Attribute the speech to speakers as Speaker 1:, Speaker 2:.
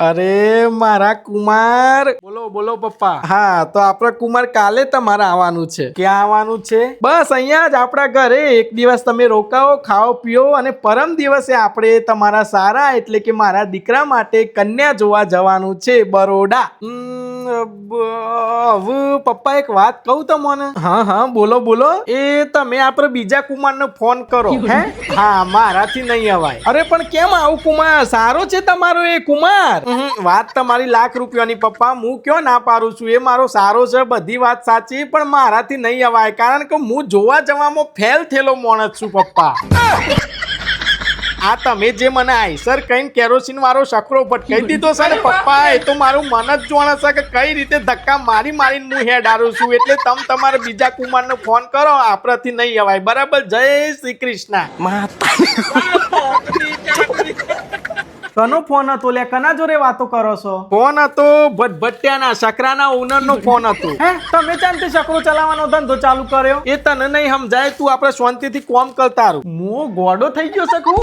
Speaker 1: અરે મારા કુમાર, બોલો બોલો પપ્પા. હા તો આપણા કુમાર કાલે તમારે આવવાનું છે. ક્યાં આવવાનું છે? બસ અહીંયા જ આપણા ઘરે એક દિવસ તમે રોકાઓ, ખાઓ પીઓ અને પરમ દિવસે આપણે તમારા સારા એટલે કે મારા દીકરા માટે કન્યા જોવા જવાનું છે બરોડા. હવે પપ્પા એક વાત કહું તમને. હા હા બોલો બોલો. એ તમે આપણે બીજા કુમારને ફોન કરો. હે હા મારાથી નહીં અવાય. અરે પણ કેમ આવું કુમાર? સારો છે તમારો એ કુમાર. વાત તમારી લાખ રૂપિયાની પપ્પા. હું ક્યાં ના પાડું છું, એ મારો સારો છે, બધી વાત સાચી, પણ મારાથી નહીં અવાય કારણ કે હું જોવા જવામાં ફેલ થયેલો માણસ છું પપ્પા. આ તમે જે મને આઈસર કઈ કેરોસીન વાળો શકરો ભટકાઈ દીધો છે ને પપ્પા, એ તો મારું મન જ જોણે છે કે કઈ રીતે ધક્કા મારી મારીને હું હેડારું છું. એટલે તમે તમારે બીજા કુમારને ફોન કરો, આપણાથી નહીં અવાય. બરાબર? જય શ્રી કૃષ્ણ. કનો ફોન હતો લે? કના જોડે વાતો કરો છો? ફોન હતો ભટભટિયાના શકરાના ઓનરનો ફોન હતો. હે તમે ચાંદથી શકરો ચલાવવાનો ધંધો ચાલુ કર્યો? એ તને નહીં સમજાય, તું આપણે શાંતિથી કોમ કરતા રહો. મો ગોડો થઈ ગયો શકું.